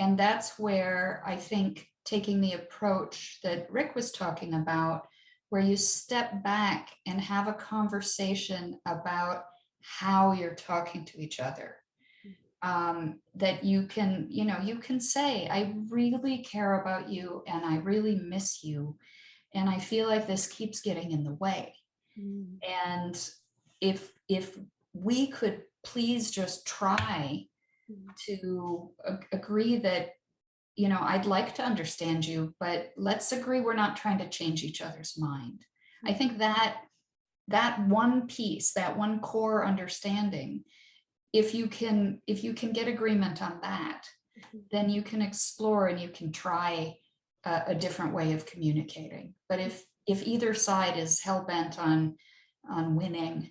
And that's where I think taking the approach that Rick was talking about, where you step back and have a conversation about how you're talking to each other. That you can, you know, you can say, I really care about you and I really miss you. And I feel like this keeps getting in the way. Mm. And if we could please just try to agree that, you know, I'd like to understand you, but let's agree we're not trying to change each other's mind. I think that one piece, that one core understanding, if you can get agreement on that, then you can explore and you can try a different way of communicating. But if either side is hell-bent on winning,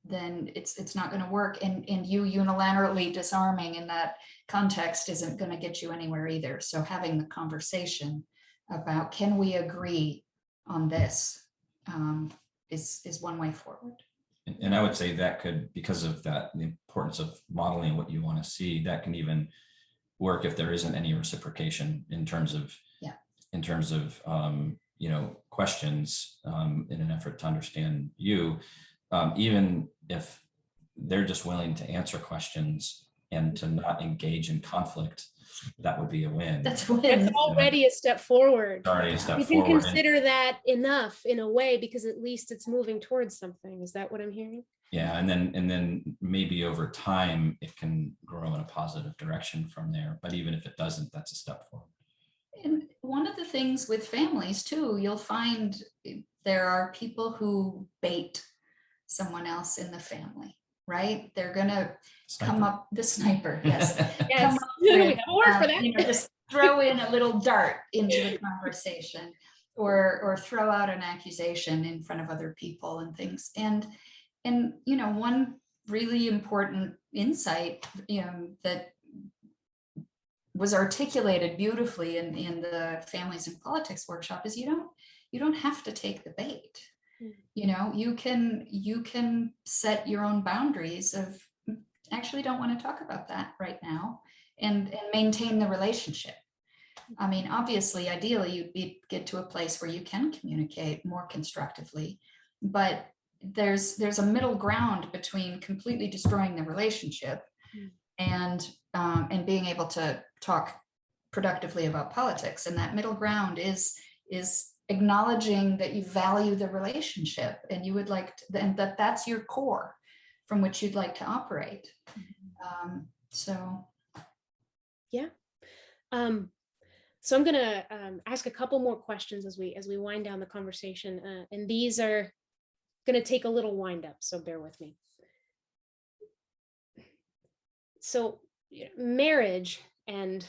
then it's not going to work. And you unilaterally disarming in that context isn't going to get you anywhere either. So having the conversation about, can we agree on this, is one way forward. And I would say that could, because of that, the importance of modeling what you want to see, that can even work if there isn't any reciprocation in terms of, you know, questions, in an effort to understand you, even if they're just willing to answer questions and to not engage in conflict, that would be a win. That's already a step forward. Already a step you forward. You can consider that enough in a way, because at least it's moving towards something. Is that what I'm hearing? Yeah, and then maybe over time it can grow in a positive direction from there. But even if it doesn't, that's a step forward. And one of the things with families too, you'll find there are people who bait someone else in the family, right? They're gonna come up, the sniper, yes. Yes. Come up with, we have a word for that. You know, throw in a little dart into the conversation, or throw out an accusation in front of other people and things. And one really important insight, that was articulated beautifully in the Families in Politics workshop is you don't have to take the bait. You can set your own boundaries of, actually don't want to talk about that right now, and maintain the relationship. I mean, obviously, ideally, you'd get to a place where you can communicate more constructively, but there's a middle ground between completely destroying the relationship and being able to talk productively about politics. And that middle ground is acknowledging that you value the relationship, and you would like to, and that's your core from which you'd like to operate. Yeah. So I'm going to ask a couple more questions as we wind down the conversation, and these are going to take a little wind up, so bear with me. So marriage and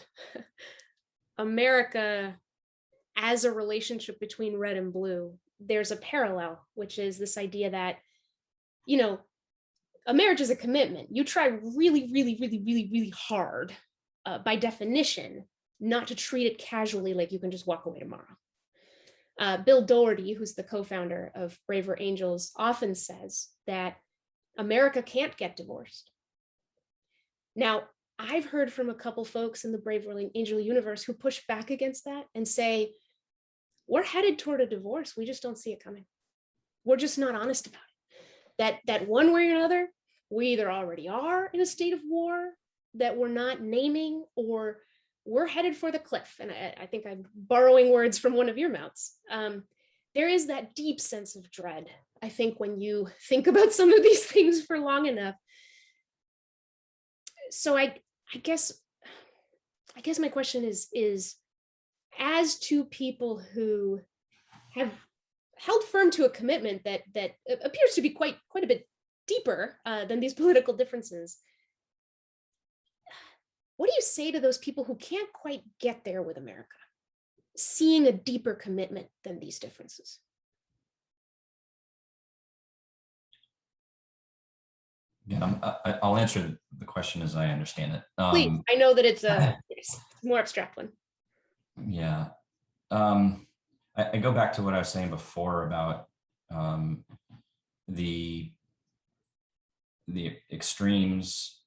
America as a relationship between red and blue, there's a parallel, which is this idea that, a marriage is a commitment. You try really, really, really, really, really hard, by definition, not to treat it casually, like you can just walk away tomorrow. Bill Doherty, who's the co-founder of Braver Angels, often says that America can't get divorced. Now, I've heard from a couple folks in the Braver Angel universe who push back against that and say, we're headed toward a divorce. We just don't see it coming. We're just not honest about it. That one way or another, we either already are in a state of war that we're not naming, or we're headed for the cliff. And I think I'm borrowing words from one of your mouths. There is that deep sense of dread, I think, when you think about some of these things for long enough. So I guess my question is, as to people who have held firm to a commitment that appears to be quite a bit deeper than these political differences, what do you say to those people who can't quite get there with America, seeing a deeper commitment than these differences? Yeah, I'll answer the question as I understand it. Please, I know that it's a more abstract one. Yeah. I go back to what I was saying before about the extremes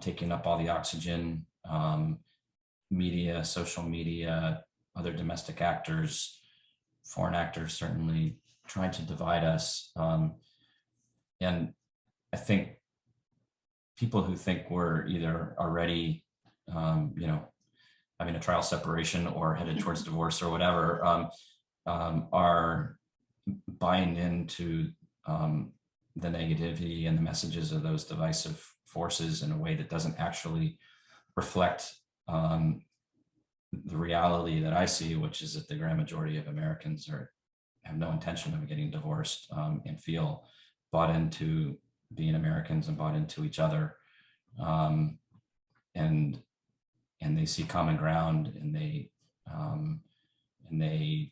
taking up all the oxygen, media, social media, other domestic actors, foreign actors certainly trying to divide us. And I think people who think we're either already, having a trial separation or headed towards divorce or whatever, are buying into the negativity and the messages of those divisive forces in a way that doesn't actually reflect the reality that I see, which is that the grand majority of Americans have no intention of getting divorced, and feel bought into being Americans and bought into each other, and they see common ground, and they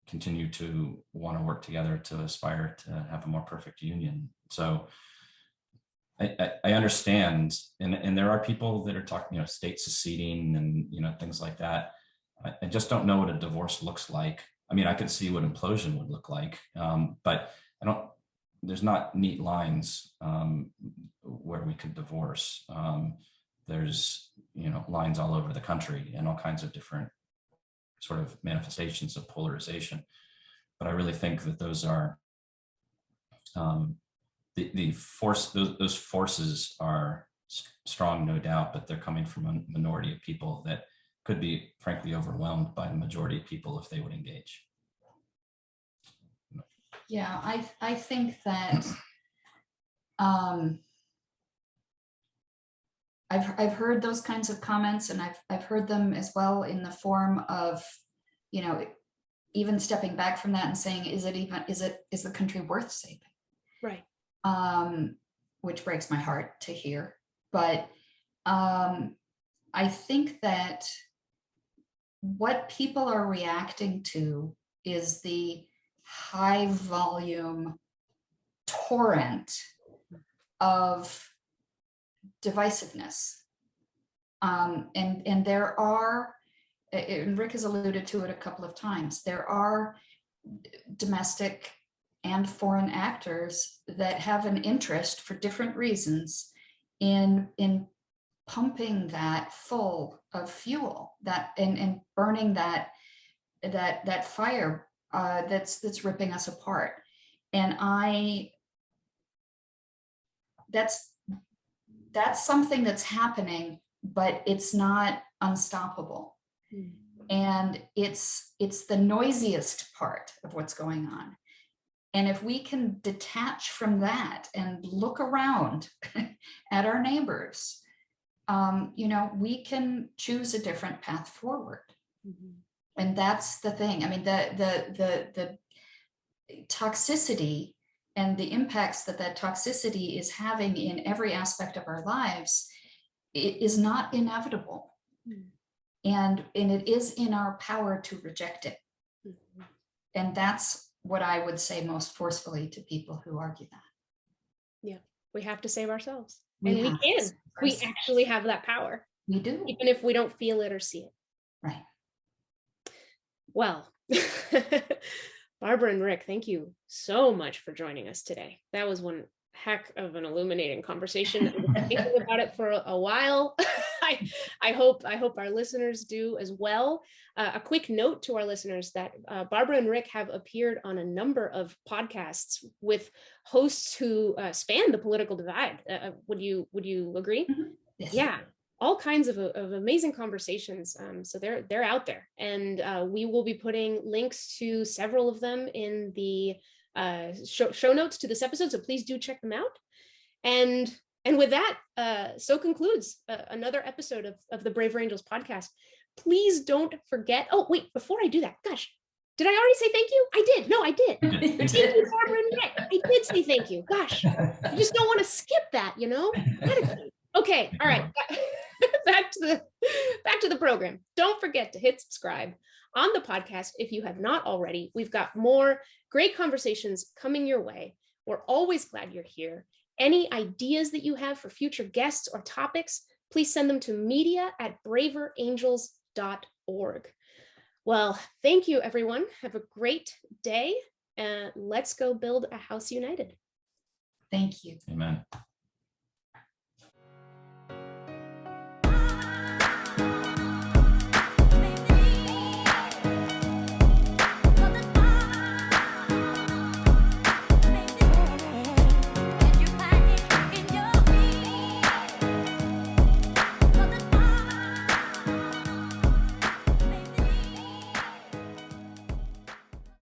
continue to want to work together to aspire to have a more perfect union. So I understand, and there are people that are talking, state seceding and things like that. I just don't know what a divorce looks like. I mean, I could see what implosion would look like, but there's not neat lines where we could divorce. There's lines all over the country and all kinds of different sort of manifestations of polarization. But I really think that those are those forces are strong, no doubt, but they're coming from a minority of people that could be frankly overwhelmed by the majority of people if they would engage. Yeah, I think that I've heard those kinds of comments, and I've heard them as well in the form of, even stepping back from that and saying, is the country worth saving? Right. Which breaks my heart to hear. But I I think that what people are reacting to is the high volume torrent of divisiveness. And there are, and Rick has alluded to it a couple of times, there are domestic and foreign actors that have an interest for different reasons in pumping that full of fuel, that and burning that fire that's ripping us apart. And that's something that's happening, but it's not unstoppable. And it's the noisiest part of what's going on. And if we can detach from that and look around at our neighbors, we can choose a different path forward. And that's the thing. I mean, the toxicity and the impacts that toxicity is having in every aspect of our lives, it is not inevitable. And it is in our power to reject it. And that's what I would say most forcefully to people who argue that. Yeah, we have to save ourselves. And we can. We actually have that power. We do. Even if we don't feel it or see it. Right. Well, Barbara and Rick, thank you so much for joining us today. That was one heck of an illuminating conversation. I've been thinking about it for a while. I hope our listeners do as well. A quick note to our listeners that Barbara and Rick have appeared on a number of podcasts with hosts who span the political divide. Would you agree? Yes. Yeah, all kinds of amazing conversations. So they're out there, and we will be putting links to several of them in the show notes to this episode. So please do check them out. And with that, so concludes another episode of the Braver Angels podcast. Please don't forget. Oh, wait, before I do that, gosh, did I already say thank you? I did. No, I did. Thank you, Barbara and Rick. I did say thank you. Gosh, I just don't want to skip that, Okay, all right. Back to the program. Don't forget to hit subscribe on the podcast if you have not already. We've got more great conversations coming your way. We're always glad you're here. Any ideas that you have for future guests or topics, please send them to media@braverangels.org. Well, thank you, everyone. Have a great day. Let's go build a house united. Thank you. Amen.